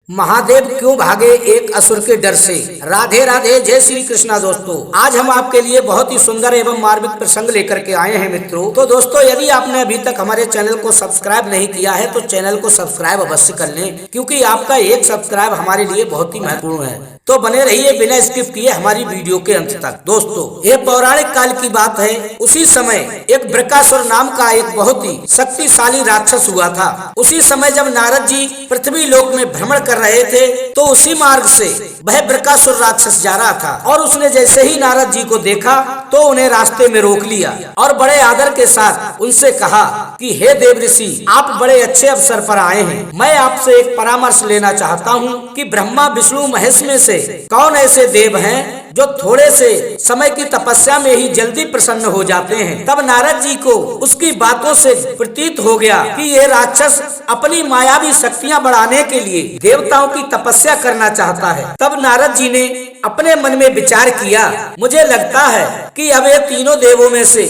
महादेव क्यों भागे एक असुर के डर से। राधे राधे, जय श्री कृष्णा। दोस्तों, आज हम आपके लिए बहुत ही सुंदर एवं मार्मिक प्रसंग लेकर के आए हैं मित्रों। तो दोस्तों, यदि आपने अभी तक हमारे चैनल को सब्सक्राइब नहीं किया है तो चैनल को सब्सक्राइब अवश्य कर लें, क्योंकि आपका एक सब्सक्राइब हमारे लिए बहुत ही महत्वपूर्ण है। तो बने रहिए बिना स्किप किए हमारी वीडियो के अंत तक। दोस्तों, ये पौराणिक काल की बात है। उसी समय एक बृकासुर नाम का एक बहुत ही शक्तिशाली राक्षस हुआ था। उसी समय जब नारद जी पृथ्वी लोक में भ्रमण कर रहे थे तो उसी मार्ग से वह बृकासुर राक्षस जा रहा था, और उसने जैसे ही नारद जी को देखा तो उन्हें रास्ते में रोक लिया और बड़े आदर के साथ उनसे कहा कि हे देव ऋषि, आप बड़े अच्छे अवसर पर आए हैं। मैं आपसे एक परामर्श लेना चाहता हूँ कि ब्रह्मा विष्णु महेश में से कौन ऐसे देव हैं जो थोड़े से समय की तपस्या में ही जल्दी प्रसन्न हो जाते हैं। तब नारद जी को उसकी बातों से प्रतीत हो गया कि ये राक्षस अपनी मायावी शक्तियां बढ़ाने के लिए देवताओं की तपस्या करना चाहता है। तब नारद जी ने अपने मन में विचार किया, मुझे लगता है कि अब ये तीनों देवों में से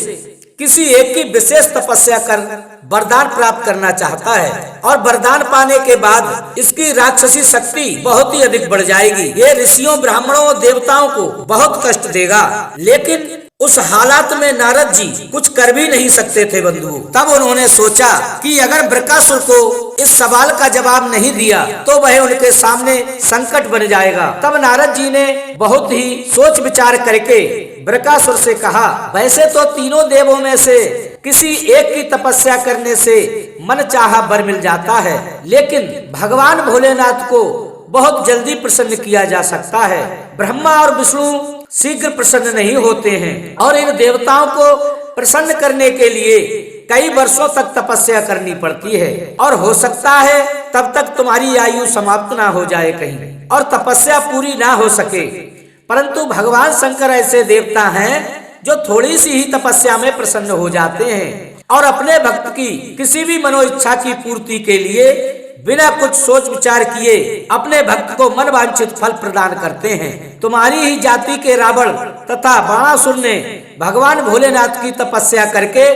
किसी एक की विशेष तपस्या कर वरदान प्राप्त करना चाहता है, और वरदान पाने के बाद इसकी राक्षसी शक्ति बहुत ही अधिक बढ़ जाएगी। ये ऋषियों, ब्राह्मणों और देवताओं को बहुत कष्ट देगा। लेकिन उस हालात में नारद जी कुछ कर भी नहीं सकते थे बंधु। तब उन्होंने सोचा कि अगर बृकासुर को इस सवाल का जवाब नहीं दिया तो वह उनके सामने संकट बन जाएगा। तब नारद जी ने बहुत ही सोच विचार करके बृकासुर से कहा, वैसे तो तीनों देवों में से किसी एक की तपस्या करने से मन चाहा वर मिल जाता है, लेकिन भगवान भोलेनाथ को बहुत जल्दी प्रसन्न किया जा सकता है। ब्रह्मा और विष्णु शीघ्र प्रसन्न नहीं होते हैं, और इन देवताओं को प्रसन्न करने के लिए कई वर्षों तक तपस्या करनी पड़ती है, और हो सकता है तब तक तुम्हारी आयु समाप्त ना हो जाए कहीं और तपस्या पूरी ना हो सके। परंतु भगवान शंकर ऐसे देवता हैं जो थोड़ी सी ही तपस्या में प्रसन्न हो जाते हैं और अपने भक्त की किसी भी मनोइच्छा की पूर्ति के लिए बिना कुछ सोच विचार किए अपने भक्त को मनवांछित फल प्रदान करते हैं। तुम्हारी ही जाति के रावण तथा बाणासुर ने भगवान भोलेनाथ की तपस्या करके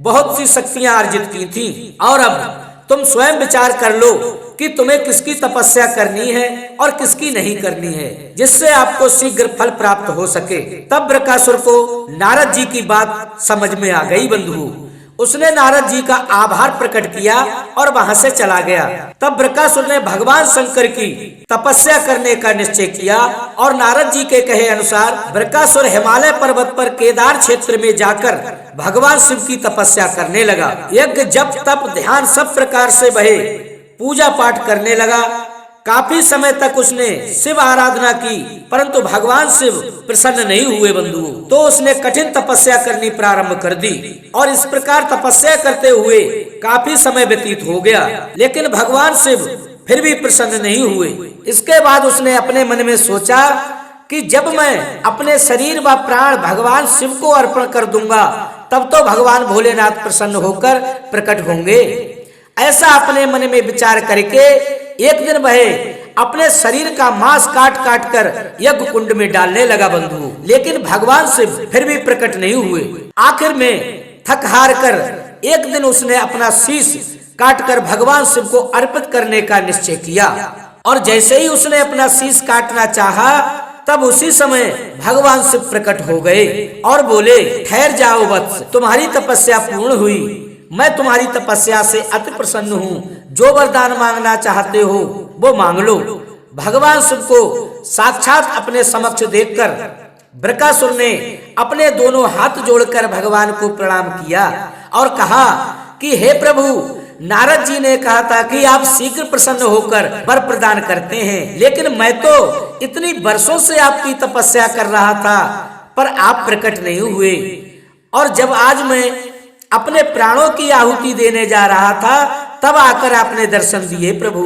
बहुत सी शक्तियां अर्जित की थी, और अब तुम स्वयं विचार कर लो कि तुम्हें किसकी तपस्या करनी है और किसकी नहीं करनी है, जिससे आपको शीघ्र फल प्राप्त हो सके। तब बृकासुर को नारद जी की बात समझ में आ गई बंधु। उसने नारद जी का आभार प्रकट किया और वहां से चला गया। तब बृकासुर ने भगवान शंकर की तपस्या करने का निश्चय किया, और नारद जी के कहे अनुसार बृकासुर हिमालय पर्वत पर केदार क्षेत्र में जाकर भगवान शिव की तपस्या करने लगा। यज्ञ, जप, तप, ध्यान सब प्रकार से वह पूजा पाठ करने लगा। काफी समय तक उसने शिव आराधना की, परंतु भगवान शिव प्रसन्न नहीं हुए बंधु। तो उसने कठिन तपस्या करनी प्रारंभ कर दी, और इस प्रकार तपस्या करते हुए काफी समय व्यतीत हो गया, लेकिन भगवान शिव फिर भी प्रसन्न नहीं हुए। इसके बाद उसने अपने मन में सोचा कि जब मैं अपने शरीर व प्राण भगवान शिव को अर्पण कर दूंगा तब तो भगवान भोलेनाथ प्रसन्न होकर प्रकट होंगे। ऐसा अपने मन में विचार करके एक दिन वह अपने शरीर का मांस काट काट कर यज्ञ कुंड में डालने लगा बंधु, लेकिन भगवान शिव फिर भी प्रकट नहीं हुए। आखिर में थक हार कर एक दिन उसने अपना शीश काट कर भगवान शिव को अर्पित करने का निश्चय किया, और जैसे ही उसने अपना शीश काटना चाहा तब उसी समय भगवान शिव प्रकट हो गए और बोले, ठहर जाओ वत्स, तुम्हारी तपस्या पूर्ण हुई। मैं तुम्हारी तपस्या से अति प्रसन्न हूँ। जो वरदान मांगना चाहते हो वो मांग लो। भगवान शिव को साक्षात अपने समक्ष देखकर बृकासुर ने अपने दोनों हाथ जोड़कर भगवान को प्रणाम किया और कहा कि हे प्रभु, नारद जी ने कहा था कि आप शीघ्र प्रसन्न होकर वर प्रदान करते हैं, लेकिन मैं तो इतनी वर्षों से आपकी तपस्या कर रहा था पर आप प्रकट नहीं हुए, और जब आज मैं अपने प्राणों की आहुति देने जा रहा था तब आकर आपने दर्शन दिए। प्रभु,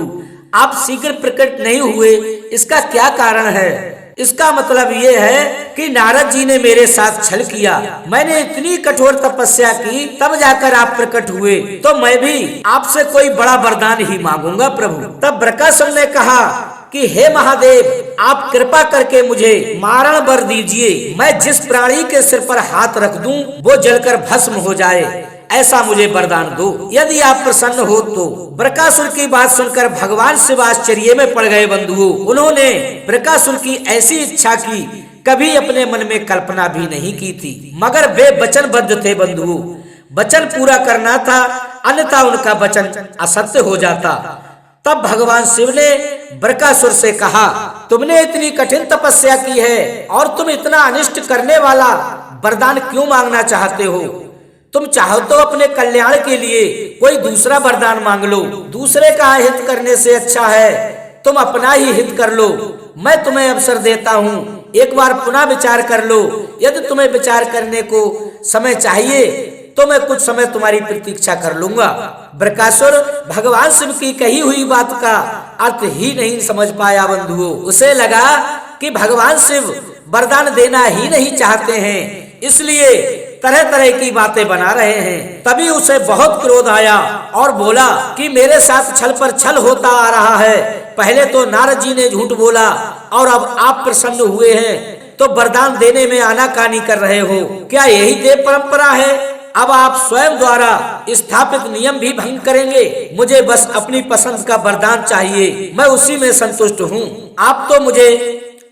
आप शीघ्र प्रकट नहीं हुए, इसका क्या कारण है? इसका मतलब ये है कि नारद जी ने मेरे साथ छल किया। मैंने इतनी कठोर तपस्या की तब जाकर आप प्रकट हुए, तो मैं भी आपसे कोई बड़ा वरदान ही मांगूंगा प्रभु। तब बृकासुर ने कहा कि हे महादेव, आप कृपा करके मुझे मारण वर दीजिए। मैं जिस प्राणी के सिर पर हाथ रख दूं वो जलकर भस्म हो जाए। ऐसा मुझे वरदान दो। यदि आप प्रसन्न हो तो। बृकासुर की बात सुनकर भगवान शिव आश्चर्य में पड़ गए बंधुओं। उन्होंने बृकासुर की ऐसी इच्छा की कभी अपने मन में कल्पना भी नहीं की थी, मगर वे वचनबद्ध थे बंधुओं। वचन पूरा करना था, अन्यथा उनका वचन असत्य हो जाता। तब भगवान शिव ने बृकासुर से कहा, तुमने इतनी कठिन तपस्या की है और तुम इतना अनिष्ट करने वाला वरदान क्यों मांगना चाहते हो? तुम चाहो तो अपने कल्याण के लिए कोई दूसरा वरदान मांग लो। दूसरे का हित करने से अच्छा है तुम अपना ही हित कर लो। मैं तुम्हें अवसर देता हूँ, एक बार पुनः विचार कर लो। यदि तुम्हें विचार करने को समय चाहिए तो मैं कुछ समय तुम्हारी प्रतीक्षा कर लूंगा। बृकासुर भगवान शिव की कही हुई बात का अर्थ ही नहीं समझ पाया बंधुओं। उसे लगा कि भगवान शिव वरदान देना ही नहीं चाहते हैं, इसलिए तरह तरह की बातें बना रहे हैं। तभी उसे बहुत क्रोध आया और बोला कि मेरे साथ छल पर छल होता आ रहा है। पहले तो नारद जी ने झूठ बोला और अब आप प्रसन्न हुए हैं तो वरदान देने में आनाकानी कर रहे हो। क्या यही देव परंपरा है? अब आप स्वयं द्वारा स्थापित नियम भी भंग करेंगे। मुझे बस अपनी पसंद का वरदान चाहिए, मैं उसी में संतुष्ट हूँ। आप तो मुझे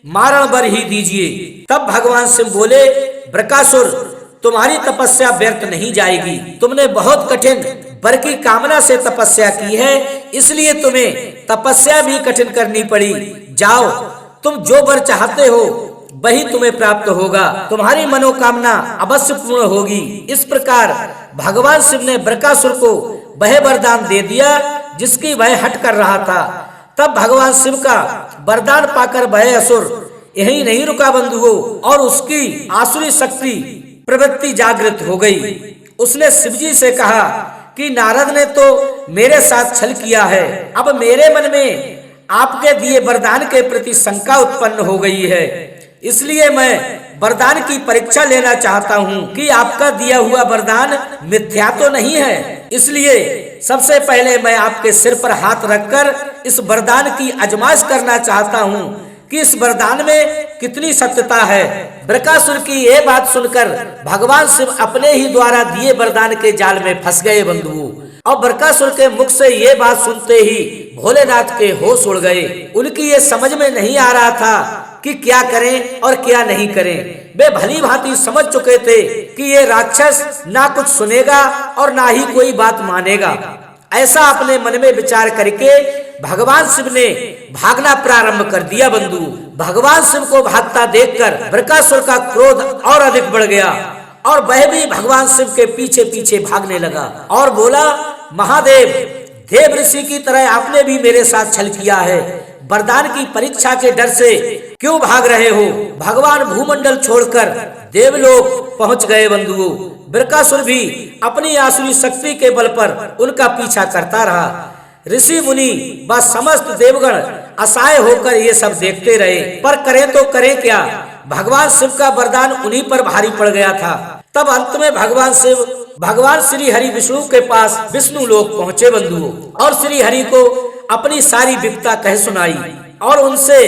मारण वर ही दीजिए। तब भगवान शिव बोले, बृकासुर तुम्हारी तपस्या व्यर्थ नहीं जाएगी। तुमने बहुत कठिन वर की कामना से तपस्या की है, इसलिए तुम्हें तपस्या भी कठिन करनी पड़ी। जाओ, तुम जो वर चाहते हो वही तुम्हें प्राप्त होगा। तुम्हारी मनोकामना अवश्य पूर्ण होगी। इस प्रकार भगवान शिव ने बृकासुर को वह वरदान दे दिया जिसकी वह हट कर रहा था। तब भगवान शिव का वरदान पाकर वह असुर यही नहीं रुका बंधुओं, और उसकी आसुरी शक्ति प्रवृत्ति जागृत हो गई। उसने शिवजी से कहा कि नारद ने तो मेरे साथ छल किया है, अब मेरे मन में आपके दिए वरदान के प्रति शंका उत्पन्न हो गई है, इसलिए मैं वरदान की परीक्षा लेना चाहता हूँ कि आपका दिया हुआ वरदान मिथ्या तो नहीं है। इसलिए सबसे पहले मैं आपके सिर पर हाथ रखकर इस वरदान की आजमाइश करना चाहता हूँ कि इस वरदान में कितनी सत्यता है। बृकासुर की ये बात सुनकर भगवान शिव अपने ही द्वारा दिए वरदान के जाल में फंस गए बंधुओं। और बृकासुर के मुख से ये बात सुनते ही भोलेनाथ के होश उड़ गए। उनकी ये समझ में नहीं आ रहा था कि क्या करें और क्या नहीं करें। वे भली भांति समझ चुके थे कि ये राक्षस ना कुछ सुनेगा और ना ही कोई बात मानेगा। ऐसा अपने मन में विचार करके भगवान शिव ने भागना प्रारंभ कर दिया बंधु। भगवान शिव को भागता देखकर बृकासुर का क्रोध और अधिक बढ़ गया और वह भी भगवान शिव के पीछे पीछे भागने लगा और बोला, महादेव, देव ऋषि की तरह आपने भी मेरे साथ छल किया है। वरदान की परीक्षा के डर से क्यों भाग रहे हो? भगवान भूमंडल छोड़कर देवलोक पहुंच गए बंधुओं। बृकासुर भी अपनी आसुरी शक्ति के बल पर उनका पीछा करता रहा। ऋषि मुनि व समस्त देवगण असहाय होकर ये सब देखते रहे, पर करें तो करें क्या? भगवान शिव का वरदान उन्हीं पर भारी पड़ गया था। तब अंत में भगवान श्री हरि विष्णु के पास विष्णु लोक पहुँचे बंधुओं, और श्री हरि को अपनी सारी विपदा कह सुनाई और उनसे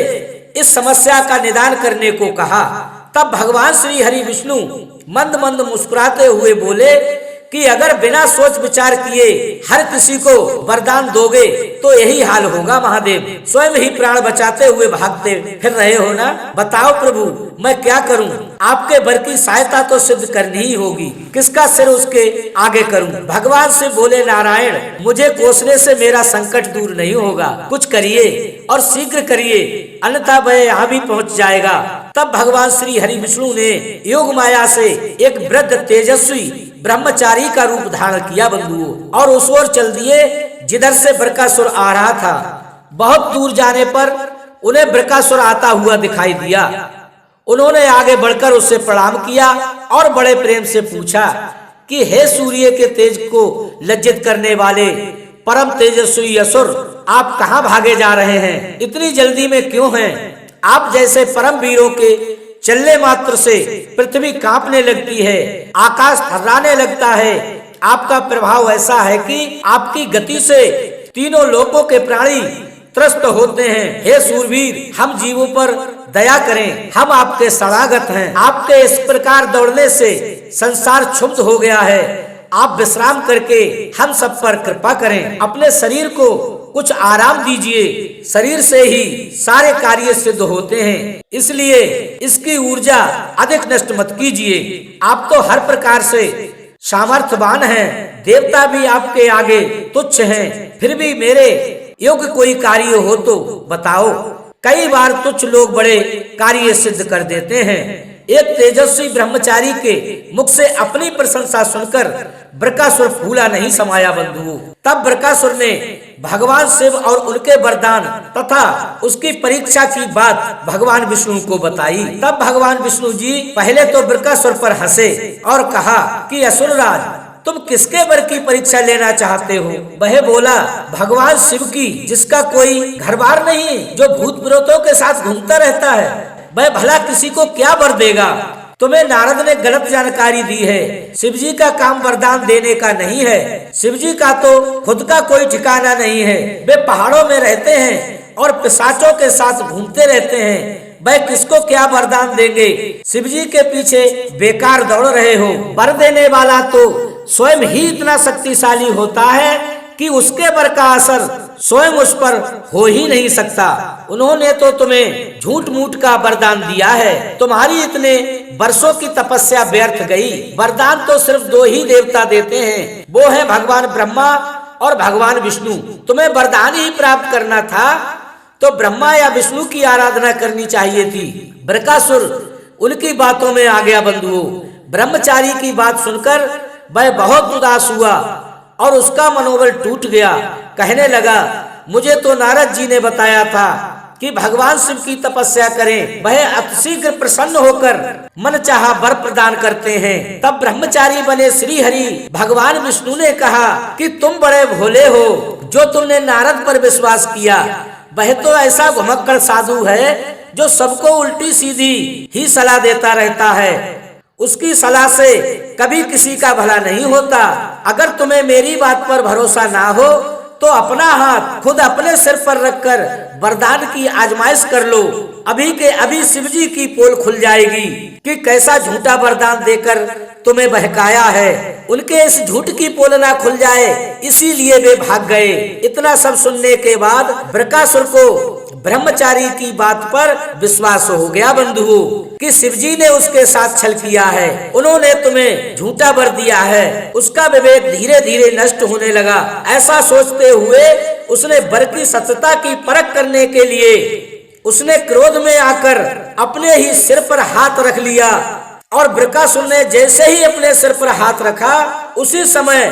इस समस्या का निदान करने को कहा। तब भगवान श्री हरि विष्णु मंद मंद मुस्कुराते हुए बोले कि अगर बिना सोच विचार किए हर किसी को वरदान दोगे तो यही हाल होगा महादेव। स्वयं ही प्राण बचाते हुए भागते फिर रहे हो ना। बताओ प्रभु, मैं क्या करूं? आपके वर की सहायता तो सिद्ध करनी ही होगी। किसका सिर उसके आगे करूं? भगवान से बोले, नारायण, मुझे कोसने से मेरा संकट दूर नहीं होगा। कुछ करिए और शीघ्र करिए, अन्यथा वह यहाँ भी पहुँच जाएगा। तब भगवान श्री हरि विष्णु ने योग माया से एक वृद्ध तेजस्वी ब्रह्मचारी का रूप धारण किया बंधुओं, और उस ओर चल दिए जिधर से बृकासुर आ रहा था। बहुत दूर जाने पर उन्हें बृकासुर आता हुआ दिखाई दिया। उन्होंने आगे बढ़कर उससे प्रणाम किया और बड़े प्रेम से पूछा कि हे सूर्य के तेज को लज्जित करने वाले परम तेजस्वी असुर, आप कहाँ भागे जा रहे हैं? इतनी जल्दी में क्यों हैं? आप जैसे परम वीरों के चलने मात्र से पृथ्वी कांपने लगती है, आकाश थर्राने लगता है। आपका प्रभाव ऐसा है कि आपकी गति से तीनों लोकों के प्राणी त्रस्त होते हैं। हे सूरवीर, हम जीवों पर दया करें, हम आपके शरणागत हैं। आपके इस प्रकार दौड़ने से संसार क्षुब्ध हो गया है आप विश्राम करके हम सब पर कृपा करें, अपने शरीर को कुछ आराम दीजिए। शरीर से ही सारे कार्य सिद्ध होते हैं, इसलिए इसकी ऊर्जा अधिक नष्ट मत कीजिए। आप तो हर प्रकार से सामर्थ्यवान हैं, देवता भी आपके आगे तुच्छ हैं, फिर भी मेरे योग्य कोई कार्य हो तो बताओ। कई बार तुच्छ लोग बड़े कार्य सिद्ध कर देते हैं। एक तेजस्वी ब्रह्मचारी के मुख से अपनी प्रशंसा सुनकर बृकासुर फूला नहीं समाया बंधुओं। तब बृकासुर ने भगवान शिव और उनके वरदान तथा उसकी परीक्षा की बात भगवान विष्णु को बताई। तब भगवान विष्णु जी पहले तो बृकासुर पर हंसे और कहा कि असुरराज, तुम किसके वर की परीक्षा लेना चाहते हो? वह बोला, भगवान शिव की, जिसका कोई घर बार नहीं, जो भूत प्रेतों के साथ घूमता रहता है, वह भला किसी को क्या वर देगा? तुम्हें नारद ने गलत जानकारी दी है। शिवजी का काम वरदान देने का नहीं है। शिवजी का तो खुद का कोई ठिकाना नहीं है। वे पहाड़ों में रहते हैं और पिशाचों के साथ घूमते रहते हैं। वह किसको क्या वरदान देंगे? शिवजी के पीछे बेकार दौड़ रहे हो। वर देने वाला तो स्वयं ही इतना शक्तिशाली होता है कि उसके वर का असर स्वयं उस पर हो ही नहीं सकता। उन्होंने तो तुम्हें झूठ मूठ का वरदान दिया है। तुम्हारी इतने वर्षों की तपस्या व्यर्थ गई। वरदान तो सिर्फ दो ही देवता देते हैं, वो है भगवान ब्रह्मा और भगवान विष्णु। तुम्हें वरदान ही प्राप्त करना था तो ब्रह्मा या विष्णु की आराधना करनी चाहिए थी। बृकासुर उनकी बातों में आ गया बंधुओं। ब्रह्मचारी की बात सुनकर वह बहुत उदास हुआ और उसका मनोबल टूट गया। कहने लगा, मुझे तो नारद जी ने बताया था कि भगवान शिव की तपस्या करें, वह अतिशीघ्र प्रसन्न होकर मन चाहा वर प्रदान करते हैं। तब ब्रह्मचारी बने श्री हरि भगवान विष्णु ने कहा कि तुम बड़े भोले हो, जो तुमने नारद पर विश्वास किया। वह तो ऐसा घुमक्कड़ साधु है जो सबको उल्टी सीधी ही सलाह देता रहता है। उसकी सलाह से कभी किसी का भला नहीं होता। अगर तुम्हें मेरी बात पर भरोसा ना हो तो अपना हाथ खुद अपने सिर पर रखकर वरदान की आजमाइश कर लो। अभी के अभी शिवजी की पोल खुल जाएगी कि कैसा झूठा वरदान देकर तुम्हें बहकाया है। उनके इस झूठ की पोल ना खुल जाए, इसीलिए वे भाग गए। इतना सब सुनने के बाद बृकासुर को ब्रह्मचारी की बात पर विश्वास हो गया बंधुओं कि शिवजी ने उसके साथ छल किया है, उन्होंने तुम्हें झूठा वर दिया है। उसका विवेक धीरे धीरे नष्ट होने लगा। ऐसा सोचते हुए उसने वर की सत्यता की परख करने के लिए उसने क्रोध में आकर अपने ही सिर पर हाथ रख लिया। और बृकासुर ने जैसे ही अपने सिर पर हाथ रखा, उसी समय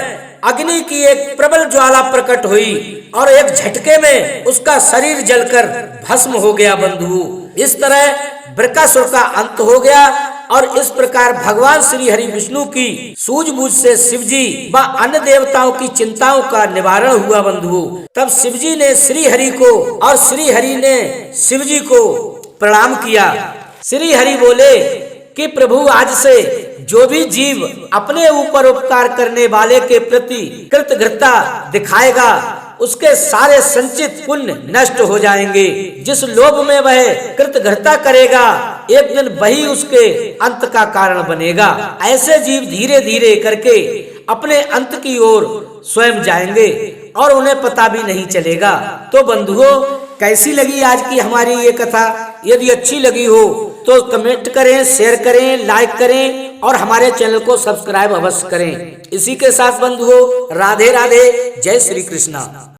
अग्नि की एक प्रबल ज्वाला प्रकट हुई और एक झटके में उसका शरीर जलकर भस्म हो गया बंधुओं। इस तरह बृकासुर का अंत हो गया और इस प्रकार भगवान श्री हरि विष्णु की सूझबूझ से शिवजी व अन्य देवताओं की चिंताओं का निवारण हुआ बंधुओं। तब शिवजी ने श्री हरि को और श्री हरि ने शिवजी को प्रणाम किया। श्री हरि बोले कि प्रभु, आज से जो भी जीव अपने ऊपर उपकार करने वाले के प्रति कृतज्ञता दिखाएगा, उसके सारे संचित पुण्य नष्ट हो जाएंगे। जिस लोभ में वह कृतज्ञता करेगा, एक दिन वही उसके अंत का कारण बनेगा। ऐसे जीव धीरे धीरे करके अपने अंत की ओर स्वयं जाएंगे और उन्हें पता भी नहीं चलेगा। तो बंधुओं, कैसी लगी आज की हमारी ये कथा? यदि अच्छी लगी हो तो कमेंट करें, शेयर करें, लाइक करें और हमारे चैनल को सब्सक्राइब अवश्य करें। इसी के साथ बंधुओं, राधे राधे, जय श्री कृष्णा।